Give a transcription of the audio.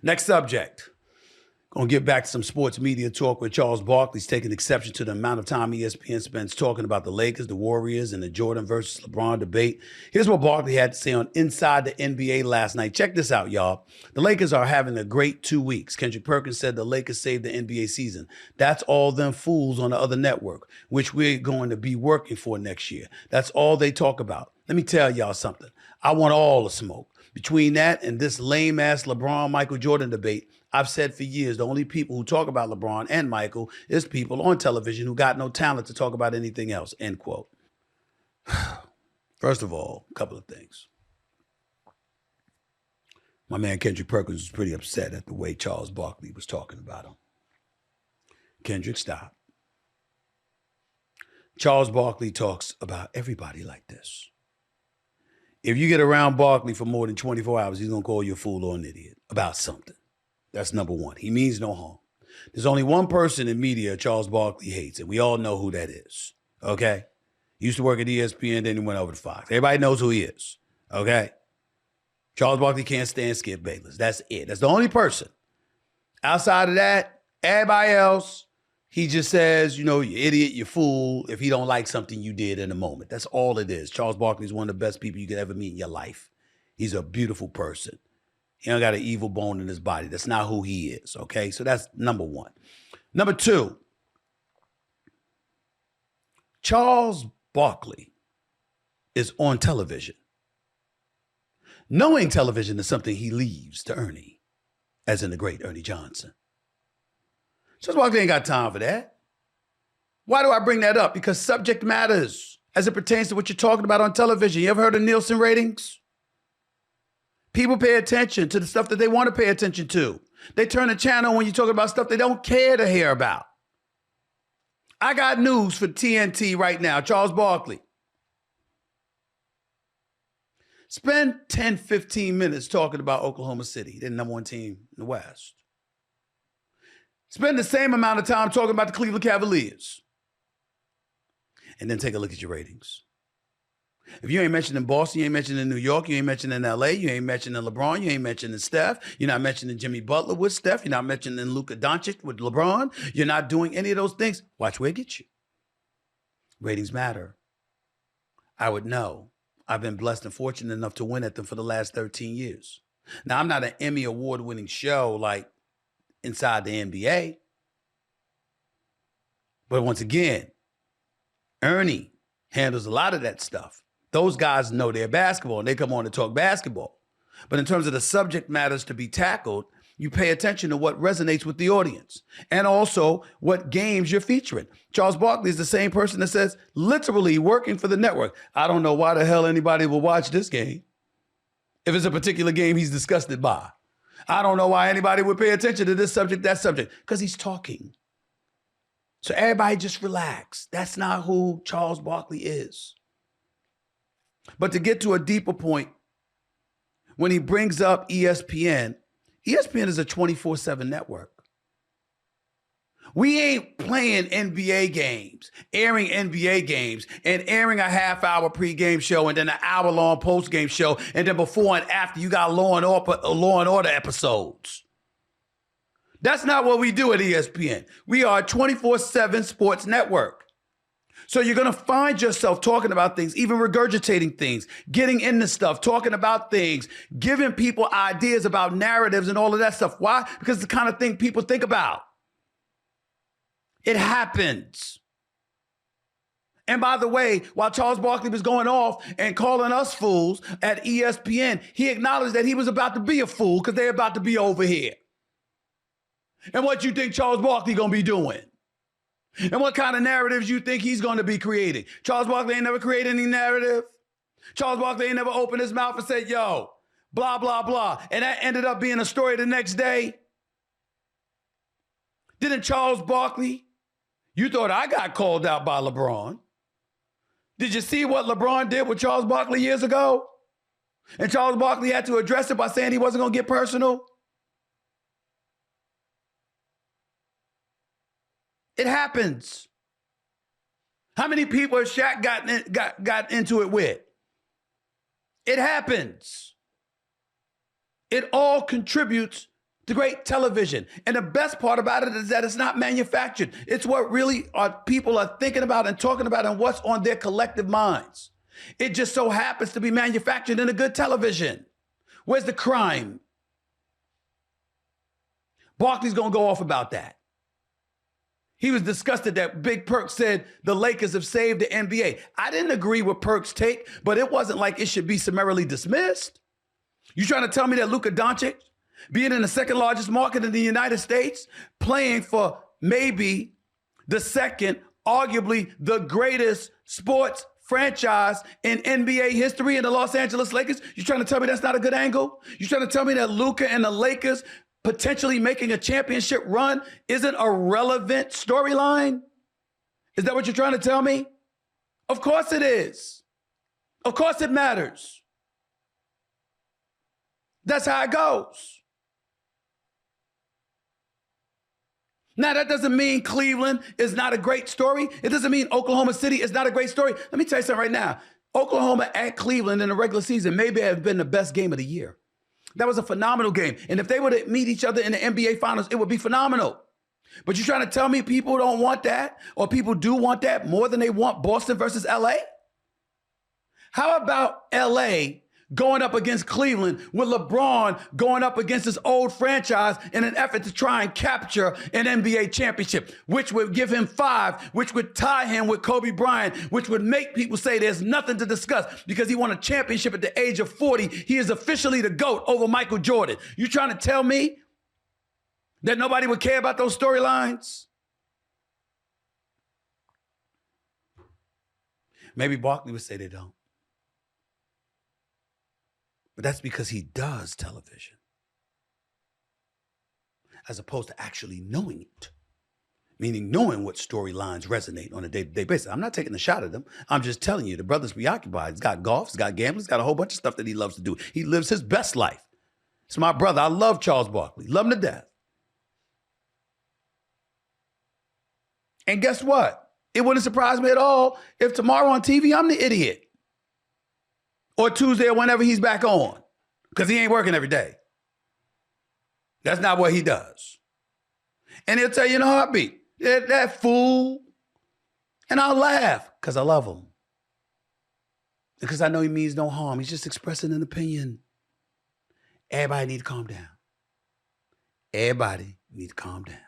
Next subject. Gonna get back to some sports media talk with Charles Barkley's taking exception to the amount of time ESPN spends talking about the Lakers, the Warriors, and the Jordan versus LeBron debate. Here's what Barkley had to say on Inside the NBA last night. Check this out, y'all. The Lakers are having a great 2 weeks. Kendrick Perkins said the Lakers saved the NBA season. That's all them fools on the other network, which we're going to be working for next year. That's all they talk about. Let me tell y'all something. I want all the smoke. Between that and this lame-ass LeBron-Michael Jordan debate, I've said for years, the only people who talk about LeBron and Michael is people on television who got no talent to talk about anything else, end quote. First of all, a couple of things. My man Kendrick Perkins was pretty upset at the way Charles Barkley was talking about him. Kendrick, stop. Charles Barkley talks about everybody like this. If you get around Barkley for more than 24 hours, he's going to call you a fool or an idiot about something. That's number one. He means no harm. There's only one person in media Charles Barkley hates, and we all know who that is, okay? He used to work at ESPN, then he went over to Fox. Everybody knows who he is, okay? Charles Barkley can't stand Skip Bayless. That's it. That's the only person. Outside of that, everybody else, he just says, you idiot, you fool, if he don't like something you did in a moment. That's all it is. Charles Barkley is one of the best people you could ever meet in your life. He's a beautiful person. He don't got an evil bone in his body. That's not who he is, okay? So that's number one. Number two, Charles Barkley is on television. Knowing television is something he leaves to Ernie, as in the great Ernie Johnson. Charles Barkley ain't got time for that. Why do I bring that up? Because subject matters as it pertains to what you're talking about on television. You ever heard of Nielsen ratings? People pay attention to the stuff that they want to pay attention to. They turn the channel when you're talking about stuff they don't care to hear about. I got news for TNT right now. Charles Barkley. Spend 10, 15 minutes talking about Oklahoma City. They're the number one team in the West. Spend the same amount of time talking about the Cleveland Cavaliers. And then take a look at your ratings. If you ain't mentioning Boston, you ain't mentioning New York, you ain't mentioning LA, you ain't mentioning LeBron, you ain't mentioning Steph, you're not mentioning Jimmy Butler with Steph, you're not mentioning Luka Doncic with LeBron, you're not doing any of those things, watch where it gets you. Ratings matter. I would know. I've been blessed and fortunate enough to win at them for the last 13 years. Now, I'm not an Emmy award-winning show like Inside the NBA. But once again, Ernie handles a lot of that stuff. Those guys know their basketball and they come on to talk basketball. But in terms of the subject matters to be tackled, you pay attention to what resonates with the audience and also what games you're featuring. Charles Barkley is the same person that says, literally working for the network, I don't know why the hell anybody will watch this game if it's a particular game he's disgusted by. I don't know why anybody would pay attention to this subject, that subject, because he's talking. So everybody just relax. That's not who Charles Barkley is. But to get to a deeper point, when he brings up ESPN, ESPN is a 24/7 network. We ain't playing NBA games, airing NBA games, and airing a half-hour pregame show and then an hour-long postgame show, and then before and after you got Law and Order episodes. That's not what we do at ESPN. We are a 24/7 sports network. So you're going to find yourself talking about things, even regurgitating things, getting into stuff, talking about things, giving people ideas about narratives and all of that stuff. Why? Because it's the kind of thing people think about. It happens. And by the way, while Charles Barkley was going off and calling us fools at ESPN, he acknowledged that he was about to be a fool because they're about to be over here. And what you think Charles Barkley going to be doing? And what kind of narratives you think he's going to be creating? Charles Barkley ain't never created any narrative. Charles Barkley ain't never opened his mouth and said, yo, blah, blah, blah. And that ended up being a story the next day. Didn't Charles Barkley, you thought I got called out by LeBron. Did you see what LeBron did with Charles Barkley years ago? And Charles Barkley had to address it by saying he wasn't going to get personal. It happens. How many people has Shaq got into it with? It happens. It all contributes It's great television. And the best part about it is that it's not manufactured. It's what really people are thinking about and talking about and what's on their collective minds. It just so happens to be manufactured in a good television. Where's the crime? Barkley's going to go off about that. He was disgusted that Big Perk said the Lakers have saved the NBA. I didn't agree with Perk's take, but it wasn't like it should be summarily dismissed. You trying to tell me that Luka Doncic, being in the second largest market in the United States, playing for maybe the second, arguably the greatest sports franchise in NBA history in the Los Angeles Lakers, you trying to tell me that's not a good angle? You trying to tell me that Luka and the Lakers potentially making a championship run isn't a relevant storyline? Is that what you're trying to tell me? Of course it is. Of course it matters. That's how it goes. Now, that doesn't mean Cleveland is not a great story. It doesn't mean Oklahoma City is not a great story. Let me tell you something right now. Oklahoma at Cleveland in the regular season maybe have been the best game of the year. That was a phenomenal game. And if they were to meet each other in the NBA Finals, it would be phenomenal. But you're trying to tell me people don't want that, or people do want that more than they want Boston versus LA? How about LA going up against Cleveland with LeBron going up against his old franchise in an effort to try and capture an NBA championship, which would give him 5, which would tie him with Kobe Bryant, which would make people say there's nothing to discuss because he won a championship at the age of 40. He is officially the GOAT over Michael Jordan. You trying to tell me that nobody would care about those storylines? Maybe Barkley would say they don't. But that's because he does television, as opposed to actually knowing it, meaning knowing what storylines resonate on a day-to-day basis. I'm not taking a shot at them. I'm just telling you, the brother's preoccupied. He's got golf, he's got gambling, he's got a whole bunch of stuff that he loves to do. He lives his best life. It's my brother. I love Charles Barkley. Love him to death. And guess what? It wouldn't surprise me at all if tomorrow on TV, I'm the idiot. Or Tuesday or whenever he's back on. Because he ain't working every day. That's not what he does. And he'll tell you in a heartbeat, that fool. And I'll laugh because I love him. Because I know he means no harm. He's just expressing an opinion. Everybody need to calm down. Everybody need to calm down.